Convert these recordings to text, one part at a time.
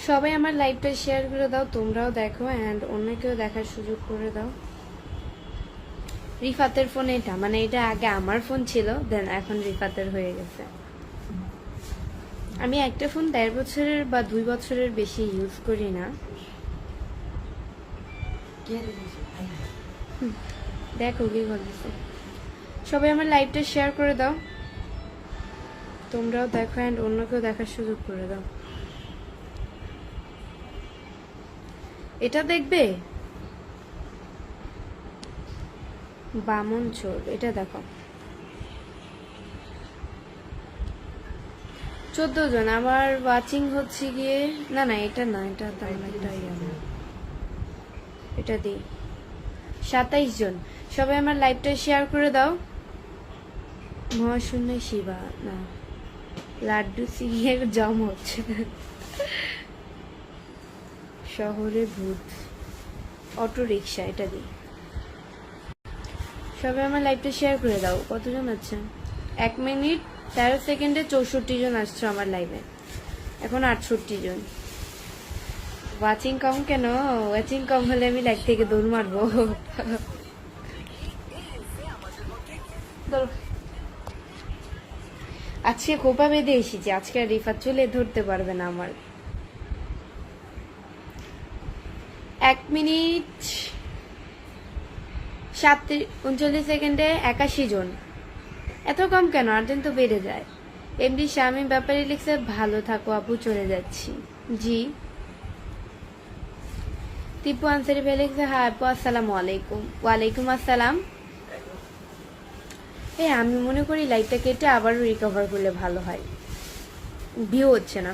সবাই আমার লাইভটা শেয়ার করে দাও, তোমরাও দেখো অ্যান্ড অন্যকেও দেখার সুযোগ করে দাও। রিফাতের ফোন এটা, মানে এটা আগে আমার ফোন ছিল, দেন এখন রিফাতের হয়ে গেছে। আমি একটা ফোন 1.5 বছরের বা 2 বছরের বেশি ইউজ করি না। দেখো কি করতেছে। সবাই আমার লাইভটা শেয়ার করে দাও, তোমরাও দেখো অ্যান্ড অন্যকেও দেখার সুযোগ করে দাও। এটা দেখবে বামন চোর, এটা দেখো 14 জন। আমার ওয়াচিং হচ্ছে গিয়ে না এটা না, এটা তেমন একটা এটা দিই 27 জন। সবাই আমার লাইভটা শেয়ার করে দাও। মহাশূন্য শিবা না, লাড্ডু সিংহের জমজ, শহরে ভূত, অটো রিক্সা, এটা দিই। সবাই আমার লাইভটা শেয়ার করে দাও। কতজন আছে? 1 মিনিট 13 সেকেন্ডে 64 জন আসছো আমার লাইভে, এখন 68 জন। ওয়াচিং কম কেন? ওয়াচিং কম হলে আমি লাইভ থেকে দৌড় মারবো। আজকে খোপা বেঁধে এসেছি, আজকে আর রিফাত চলে ধরতে পারবে না আমার। 1 মিনিট 39 সেকেন্ডে 81 জন। এত কম কেন? আর্জেন্ট তো বেড়ে যায়। এমডি শামীম ব্যাপারে লিখছে ভালো থাকো আপু, চলে যাচ্ছি। জি। টিপু আনসারি ভাই লিখছে হ্যাঁ আপু, আসসালামু আলাইকুম। ওয়ালাইকুম আসসালাম। আমি মনে করি লাইভটা কেটে আবারও রিকভার করলে ভালো হয়। ভিউ হচ্ছে না,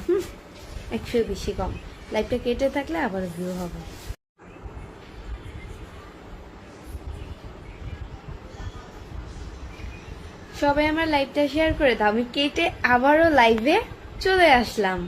100 বেশি কম। লাইভটা কেটে থাকলে আবার ভিউ হবে। সবাই আমার লাইভটা শেয়ার করে দাও। আমি কেটে আবারও লাইভে চলে আসলাম।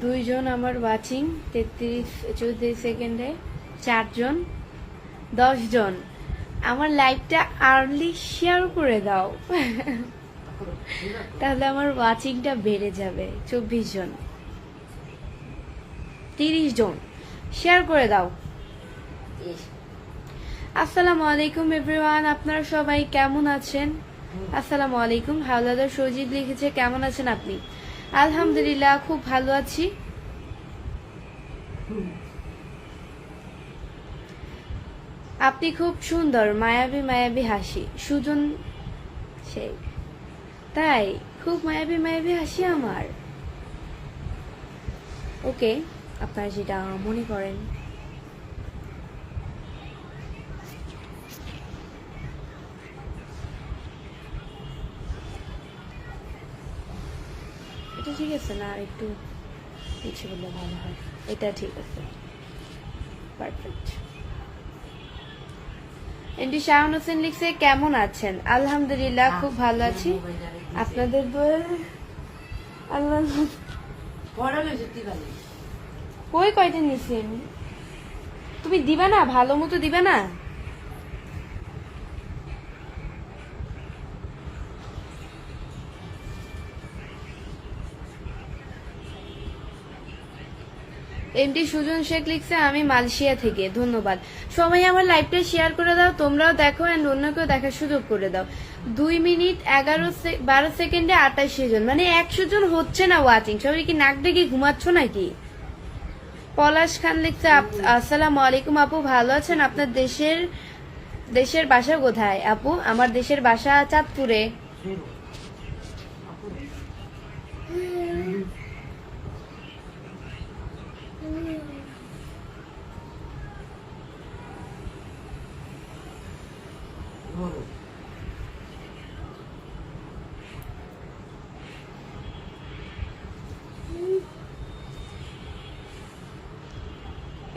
দুইজন আমার ওয়াচিং 34 সেকেন্ডে, 4 জন, 10 জন। আমার লাইভটা আর্লি শেয়ার করে দাও, তাহলে আমার ওয়াচিংটা বেড়ে যাবে। 24 জন, 30 জন শেয়ার করে দাও। আসসালামু আলাইকুম এভরিওয়ান, আপনারা সবাই কেমন আছেন? আসসালামু আলাইকুম। হাওলাদার সজিদ লিখেছে কেমন আছেন আপনি? আলহামদুলিল্লাহ খুব ভালো আছি। আপনি খুব সুন্দর, মায়াবী মায়াবী হাসি। সুজন সেই তাই, খুব মায়াবী মায়াবী হাসি আমার। ওকে, আপনারা যেটা মনে করেন। এটা ঠিক আছে না? আর একটু কিছু বললে ভালো হয়। এটা ঠিক আছে, পারফেক্ট। এন্ডি শাহান হোসেন লিখছে কেমন আছেন? আলহামদুলিল্লাহ খুব ভালো আছি, আপনাদের দোয়া। আল্লাহ কই কয়টা নিছি আমি? তুমি দিবা না? ভালো মতো দিবা না? এমডি সুজন শেখ লিখছে আমি মালয়েশিয়া থেকে, ধন্যবাদ। সবাই আমার লাইভটা শেয়ার করে দাও, তোমরাও দেখো অ্যান্ড অন্যকেও দেখার সুযোগ করে দাও। 2 মিনিট 12 সেকেন্ডে 88 জন, মানে 100 জন হচ্ছে না ওয়াচিং। সবাই কি নাক ডেকে ঘুমাচ্ছ নাকি? পলাশ খান লিখছে আসসালামু আলাইকুম আপু, ভালো আছেন? আপনার দেশের বাসা কোথায় আপু? আমার দেশের বাসা চাঁদপুরে।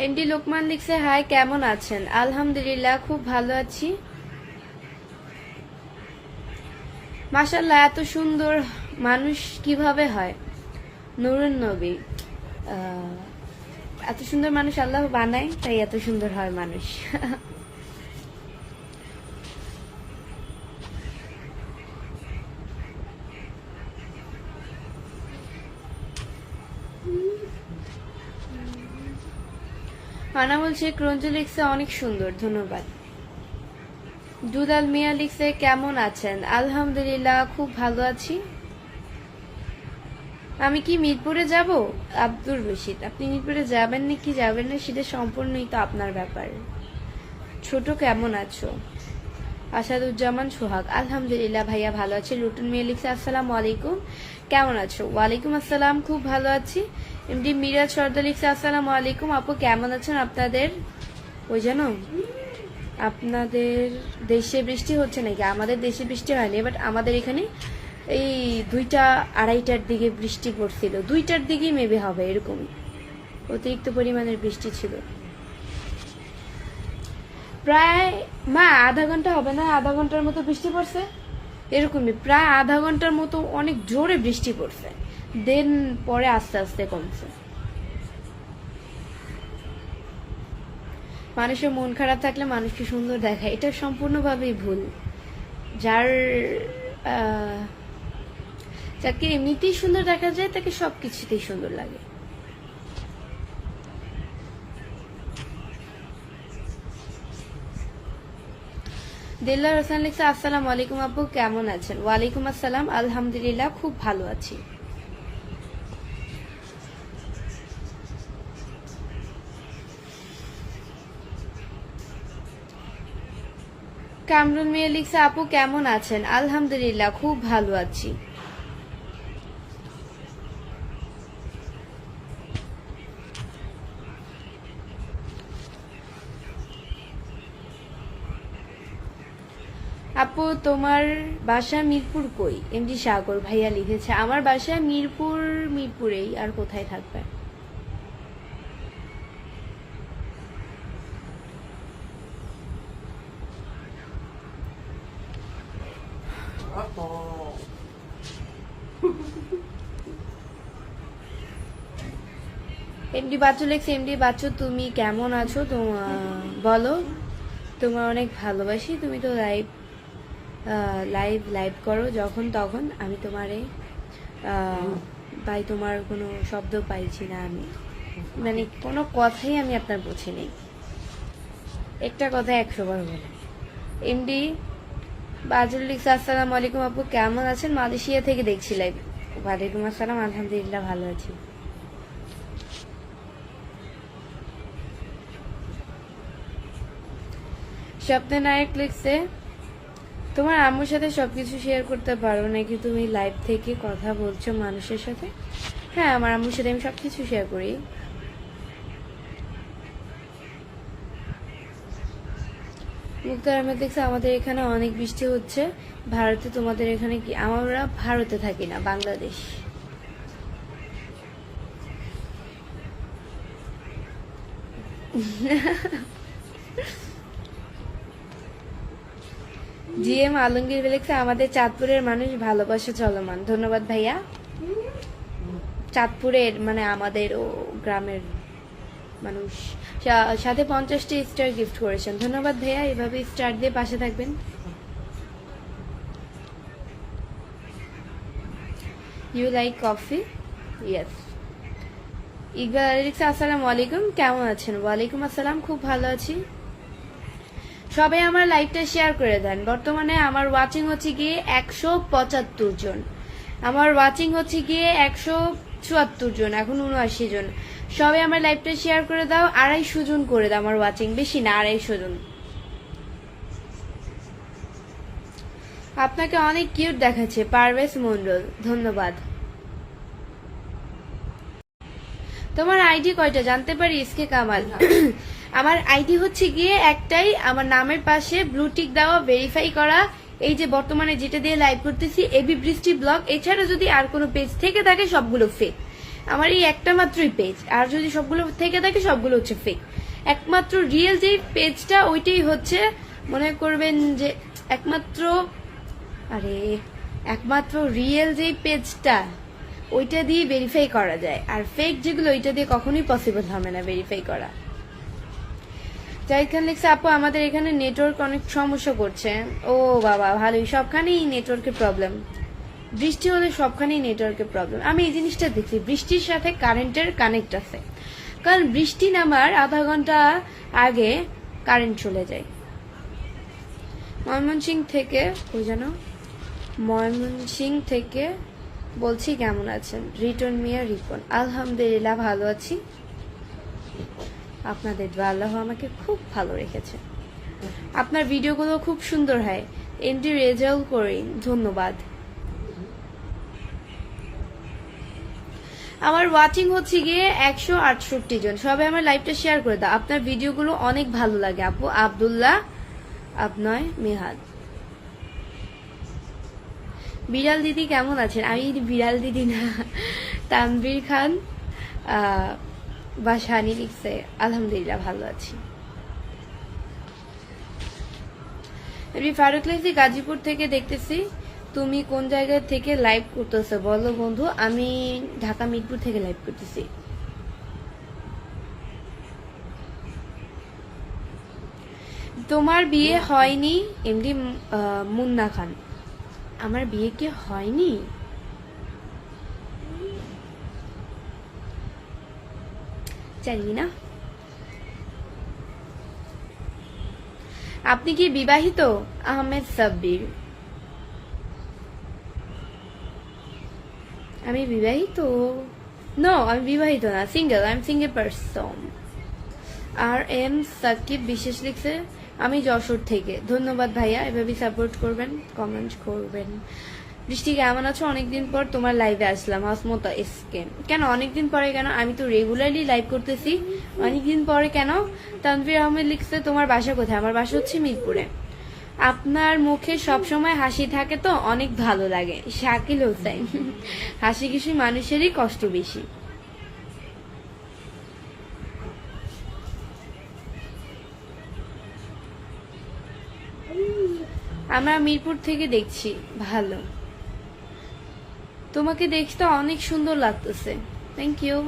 এন্ডি লোকমান লিখছে হাই কেমন আছেন? আলহামদুলিল্লাহ খুব ভালো আছি। মাশাআল্লাহ, এত সুন্দর মানুষ কিভাবে হয়? নূরুন নবী, এত সুন্দর মানুষ আল্লাহ বানায়, তাই এত সুন্দর হয় মানুষ। আনামুল শেখ রঞ্জু লিখছে অনেক সুন্দর, ধন্যবাদ। দুলাল মিয়া লিখছে কেমন আছেন? আলহামদুলিল্লাহ, খুব ভালো আছি। আমি কি মিরপুরে যাব? আব্দুর রশিদ, আপনি মিরপুরে যাবেন নাকি যাবেন না সেটা সম্পূর্ণই তো আপনার ব্যাপার। ছোট কেমন আছো? আসাদুজ্জামান সোহাগ, আলহামদুলিল্লাহ ভাইয়া ভালো আছি। লুটুন মিয়া লিখছে আসসালামু আলাইকুম, কেমন আছো? ওয়ালাইকুম আসসালাম, খুব ভালো আছি। এমডি মিরাজ সর্দার লিখছে আসসালামু আলাইকুম আপু, কেমন আছেন? আপনাদের ওই জানো আপনাদের দেশে বৃষ্টি হচ্ছে নাকি? আমাদের দেশে বৃষ্টি হয়নি, বাট আমাদের এখানে এই 2টা 2:30টার দিকে বৃষ্টি পড়ছিল, 2টার দিকেই মেবি হবে, এরকমই অতিরিক্ত পরিমাণের বৃষ্টি ছিল। প্রায় আধা ঘন্টা হবে না, আধা ঘন্টার মতো বৃষ্টি পড়ছে, এরকমই প্রায় আধা ঘন্টার মতো অনেক জোরে বৃষ্টি পড়ছে, দেন পরে আস্তে আস্তে কমছে। মানুষের মন খারাপ থাকলে মানুষকে সুন্দর দেখায়, এটা সম্পূর্ণভাবেই ভুল। যাকে এমনিতেই সুন্দর দেখা যায় তাকে সবকিছুতেই সুন্দর লাগে। দিলদার হোসেন লিখছে আসসালামু আলাইকুম আপু, কেমন আছেন? ওয়ালাইকুম আসসালাম, আলহামদুলিল্লাহ খুব ভালো আছি। কামরুল মিয়া লিখছে আপু কেমন আছেন? আলহামদুলিল্লাহ খুব ভালো আছি। আপু তোমার বাসা মিরপুর কই? এমডি সাগর ভাইয়া লিখেছে আমার বাসা মিরপুরেই, আর কোথায় থাকবে। এমডি বাচ্চু লিখছে এমডি বাচ্চু তুমি কেমন আছো? বলো, তোমার অনেক ভালোবাসি। তুমি তো লাইভ করো যখন তখন, আমি তোমারে ভাই তোমার কোনো শব্দ পাইছি না, আমি মানে কোনো কথাই আমি আপনার বুঝি নেই, একটা কথা 100 বার বলে। এমডি বাজুল লিখছে আসসালামু আলাইকুম আপু, কেমন আছেন? মালয়েশিয়া থেকে দেখছি লাইভ। ওয়ালাইকুম আসসালাম, আলহামদুলিল্লাহ ভালো আছি। স্বপ্নে নায়ক লিখছে তোমার আম্মুর সাথে সবকিছু শেয়ার করতে পারো নাকি? তুমি লাইভ থেকে কথা বলছো মানুষের সাথে? হ্যাঁ, আমার আম্মুর সাথে আমি সবকিছু শেয়ার করি। মুক্তার আহমেদ লিখছে আমাদের এখানে অনেক বৃষ্টি হচ্ছে ভারতে, তোমাদের এখানে কি? আমরা ভারতে থাকি না, বাংলাদেশ। জিএম আলমগীর লিখছে আমাদের চাঁদপুরের মানুষ ভালোবাসা চলমান, ধন্যবাদ ভাইয়া। চাঁদপুরের মানে আমাদের ও গ্রামের মানুষ, সাথে 50টি স্টার গিফট করেছেন, ধন্যবাদ ভাইয়া। এভাবে স্টার দিয়ে পাশে থাকবেন। You like coffee? Yes. Iqbal Ali লিখছে আসসালামু আলাইকুম, কেমন আছেন? ওয়ালাইকুম আসসালাম, খুব ভালো আছি। সবাই আমার লাইভটা শেয়ার করে দেন। বর্তমানে আমার ওয়াচিং হচ্ছে গিয়ে 175 জন, আমার ওয়াচিং হচ্ছে গিয়ে 174 জন, এখন 79 জন। সবাই আমার লাইভটা শেয়ার করে দাও, 250 জন করে দাও আমার ওয়াচিং, বেশি না, 250 জন। আপনাকে অনেক কিউট দেখাচ্ছে পারভেজ মন্ডল, ধন্যবাদ। তোমার আইডি কয়টা জানতে পারি? ইসকে কামাল। আমার আইডি হচ্ছে গিয়ে একটাই, আমার নামের পাশে ব্লু টিক দেওয়া, ভেরিফাই করা, এই যে বর্তমানে যেটা দিয়ে লাইভ করতেছি এবি বৃষ্টি ব্লগ। এছাড়া যদি আর কোনো পেজ থেকে থাকে সবগুলো ফেক, আমার এই একটা মাত্রই পেজ, আর যদি সবগুলো থেকে থাকে সবগুলো হচ্ছে ফেক। একমাত্র রিয়েল যে পেজটা ওইটাই হচ্ছে, মনে করবেন যে একমাত্র, আরে একমাত্র রিয়েল যে পেজটা ওইটা দিয়ে ভেরিফাই করা যায়, আর ফেক যেগুলো ওইটা দিয়ে কখনোই পসিবল হবে না ভেরিফাই করা। জাহিদ খান লিখছে, আপু আমাদের এখানে নেটওয়ার্ক অনেক সমস্যা করছে। ও বাবা ভালোই, সবখানেই নেটওয়ার্কের প্রবলেম, বৃষ্টি হলে সবখানেই নেটওয়ার্কের প্রবলেম। আমি এই জিনিসটা দেখছি, বৃষ্টির সাথে কারেন্টের কানেক্ট আছে, কারণ বৃষ্টি নামার আধা ঘন্টা আগে কারেন্ট চলে যায়। ময়মনসিং থেকে, ওই জানো ময়মনসিং থেকে বলছি, কেমন আছেন? রিটন মিয়া রিপন, আলহামদুলিল্লাহ ভালো আছি, আপনাদের দোয়া, আল্লাহ আমাকে খুব ভালো রেখেছে। আপনার ভিডিওগুলো খুব সুন্দর হয়, এমডি রেজাউল করিম, ধন্যবাদ। আমার ওয়াচিং হচ্ছে গিয়ে 168 জন। সবাই আমার লাইভটা শেয়ার করে দাও, আপনার ভিডিওগুলো অনেক ভালো লাগে আপু। আব্দুল্লাহ আপনার মেহাদ, বিড়াল দিদি কেমন আছেন? আমি বিড়াল দিদি না, তানভীর খান বাসানি লিখছে, আলহামদুলিল্লাহ ভালো আছি। আমি ফারুক লিখছি, গাজীপুর থেকে দেখতেছি। তুমি কোন জায়গা থেকে লাইভ করতেছো বলো বন্ধু? আমি ঢাকা মিরপুর থেকে লাইভ করতেছি। তোমার বিয়ে হয়নি? এমডি মুন্না খান, আমার বিয়ে কি হয়নি? জানি না। আপনি কি বিবাহিত? আহমেদ সাব্বির, আমি বিবাহিত? নো, আমি বিবাহিত না, single, I am single person. আর এম সাকিব বিশেষ লিখছে, আমি যশোর থেকে। ধন্যবাদ ভাইয়া, এভাবেই সাপোর্ট করবেন, কমেন্ট করবেন। বৃষ্টি কেমন আছো? অনেকদিন পর তোমার লাইভে আসলাম। আসমতা এসকে, কেন অনেকদিন পরে? কেন, আমি তো রেগুলারলি লাইভ করতেছি, অনেকদিন পরে কেন? তানভীর আহমেদ লিখছে, তোমার বাসা কোথায়? আমার বাসা হচ্ছে মিরপুরে। আপনার মুখে সবসময় হাসি থাকে তো অনেক ভালো লাগে। শাকিল হোসেন, হাসি খুশি মানুষেরই কষ্ট বেশি। আমরা মিরপুর থেকে দেখছি। ভালো, তোমাকে দেখতে অনেক সুন্দর লাগতেছে, থ্যাংক ইউ।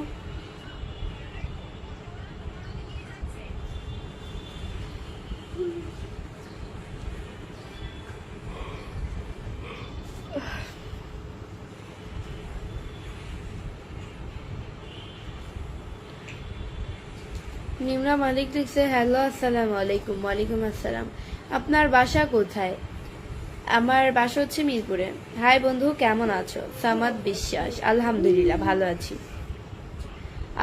নিমরা মালিক লিখছে, হ্যালো আসসালামু আলাইকুম। ওয়ালাইকুম আসসালাম। আপনার বাসা কোথায়? আমার বাসা হচ্ছে মিরপুরে। হাই বন্ধু, কেমন আছো? সামাদ বিশ্বাস, আলহামদুলিল্লাহ ভালো আছি।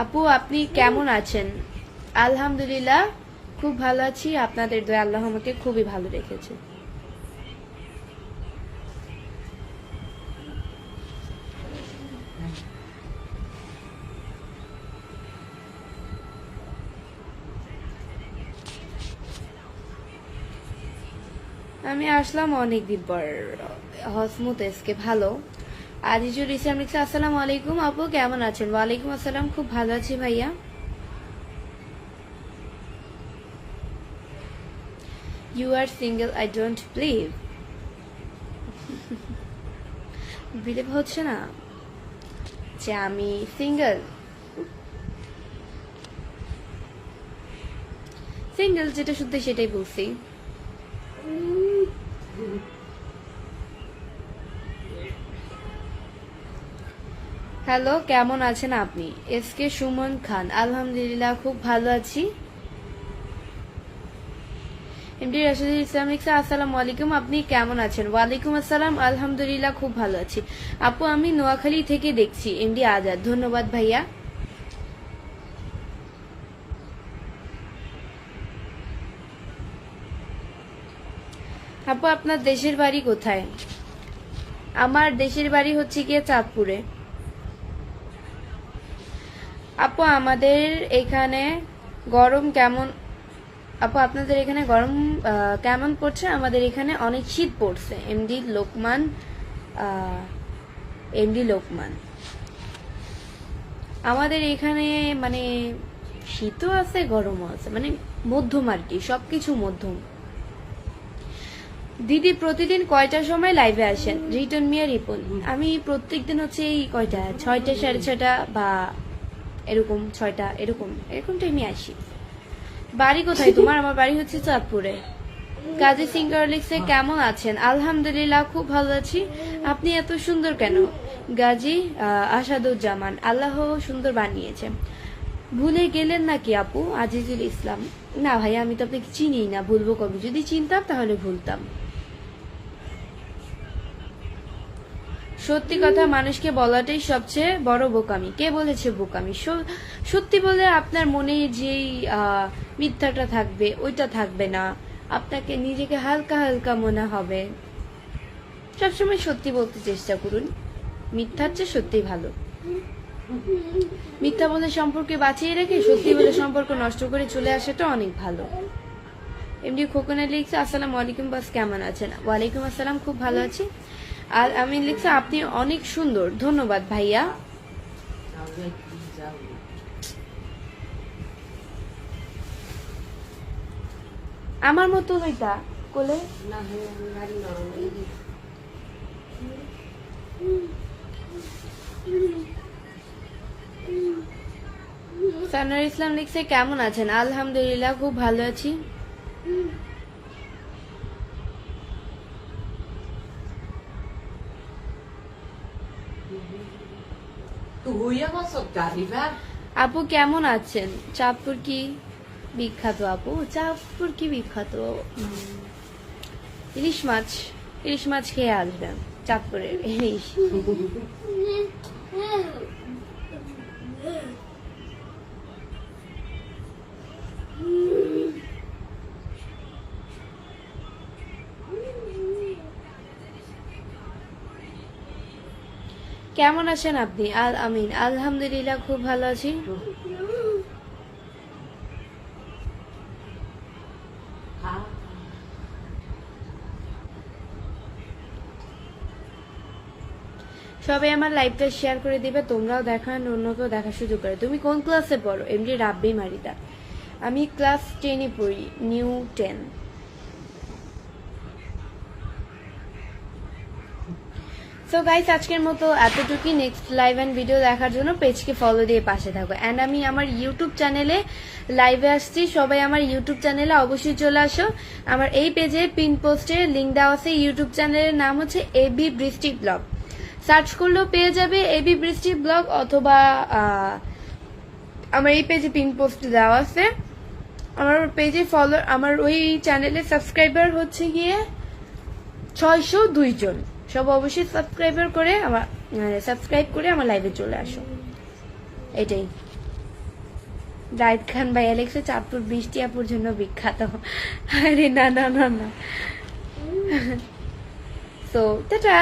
আপু আপনি কেমন আছেন? আলহামদুলিল্লাহ খুব ভালো আছি, আপনাদের দয়া, আল্লাহ আমাকে খুবই ভালো রেখেছে। আমি আসলাম অনেকদিন পর। হসমুত এসকে, ভালো। আজিজুল ইসলাম লিখছে, আসসালামু আলাইকুম আপু, কেমন আছেন? ওয়ালাইকুম আসসালাম, খুব ভালো আছি ভাইয়া। You are single, I don't believe. Believe হচ্ছে না যে আমি সিঙ্গেল? সিঙ্গেল যেটা শুনতে সেটাই বলছি। হ্যালো, কেমন আছেন আপনি? এসকে সুমন খান, আলহামদুলিল্লাহ খুব ভালো আছি। এমডি রাশিদুল ইসলাম লিখছে, আসসালামু আলাইকুম, আপনি কেমন আছেন? ওয়ালাইকুম আসসালাম, আলহামদুলিল্লাহ খুব ভালো আছি। আপু আমি নোয়াখালী থেকে দেখছি। এমডি আজাদ, ধন্যবাদ ভাইয়া। আপু আপনার দেশের বাড়ি কোথায়? আমার দেশের বাড়ি হচ্ছে গিয়ে চাঁদপুরে। আপু আমাদের এখানে গরম কেমন? আপু আপনাদের এখানে গরম কেমন পড়ছে? আমাদের এখানে অনেক শীত পড়ছে। এমডি লোকমান, এমডি লোকমান, আমাদের এখানে মানে শীতও আছে গরমও আছে, মানে মধ্যম আর কি, সবকিছু মধ্যম। দিদি প্রতিদিন কয়টার সময় লাইভে আসেন? রিটন মিয়া রিপন। আমি প্রত্যেকদিন হচ্ছে এই কয়টা 6টা 6:30 বা এরকম 6টা এরকম টাইমে আসি। বাড়ি কোথায় তোমার? আমার বাড়ি হচ্ছে চাঁদপুরে। কাজী সিঙ্গার লিখছে কেমন আছেন? আলহামদুলিল্লাহ খুব ভালো আছি। আপনি এত সুন্দর কেন? গাজী আসাদুজ্জামান। আল্লাহ সুন্দর বানিয়েছে। ভুলে গেলেন নাকি আপু? আজিজুল ইসলাম। না ভাই, আমি তো আপনাকে চিনি না, ভুলবো কবে? যদি চিনতাম তাহলে ভুলতাম। সত্যি কথা মানুষকে বলাটাই সবচেয়ে বড় বোকামি। কে বলেছে বোকামি? সত্যি বলে আপনার মনে যেই মিথ্যাটা থাকবে ওইটা থাকবে না, আপনাকে নিজেকে হালকা হালকা মনে হবে। সবসময় সত্যি বলতে চেষ্টা করুন, মিথ্যার চেয়ে সত্যি ভালো। মিথ্যা বলে সম্পর্কে বাঁচিয়ে রেখে সত্যি বলে সম্পর্ক নষ্ট করে চলে আসাটা অনেক ভালো। এমডি খোকনা লিখছে আসসালামু আলাইকুম বাস, কেমন আছেন? ওয়ালাইকুম আসসালাম, খুব ভালো আছি। আর আমি লিখছে আপনি অনেক সুন্দর। ধন্যবাদ ভাইয়া। আমার মতো হইতা কোলে সানোয়ার ইসলাম লিখছে কেমন আছেন? আলহামদুলিল্লাহ খুব ভালো আছি। আপু কেমন আছেন? চাঁদপুর কি বিখ্যাত? আপু চাঁদপুর কি বিখ্যাত? ইলিশ মাছ খেয়ে আসবেন, চাঁদপুরের ইলিশ। কেমন আছেন আপনি? আমিন, আলহামদুলিল্লাহ খুব ভালো আছি। সবাই আমার লাইভটা শেয়ার করে দিবে, তোমরাও দেখান, অন্যকেও দেখার সুযোগ করে। তুমি কোন ক্লাসে পড়ো? এমডি রাব্বি মারিদা। আমি ক্লাস 10-এ পড়ি, নিউ 10। সো গাইস, আজকের মতো এতটুকুই। নেক্সট লাইভ অ্যান্ড ভিডিও দেখার জন্য পেজকে ফলো দিয়ে পাশে থাকো। অ্যান্ড আমি আমার ইউটিউব চ্যানেলে লাইভে আসছি, সবাই আমার ইউটিউব চ্যানেলে অবশ্যই চলে আসো। আমার এই পেজে পিন পোস্টে লিঙ্ক দেওয়া আছে। ইউটিউব চ্যানেলের নাম হচ্ছে এবি বৃষ্টি ব্লগ। সার্চ করলেও পেয়ে যাবে এবি বৃষ্টি ব্লগ, অথবা আমার এই পেজে পিন পোস্ট দেওয়া আছে। আমার পেজে আমার ওই চ্যানেলে সাবস্ক্রাইবার হচ্ছে গিয়ে 602 জন। সব অবশ্যই সাবস্ক্রাইব করে আমার লাইভে চলে আসো। এটাই। জাহিদ খান ভাই অ্যালেক্সে চাঁদপুর বৃষ্টি আপুর জন্য বিখ্যাত। আরে না না না না। So tata.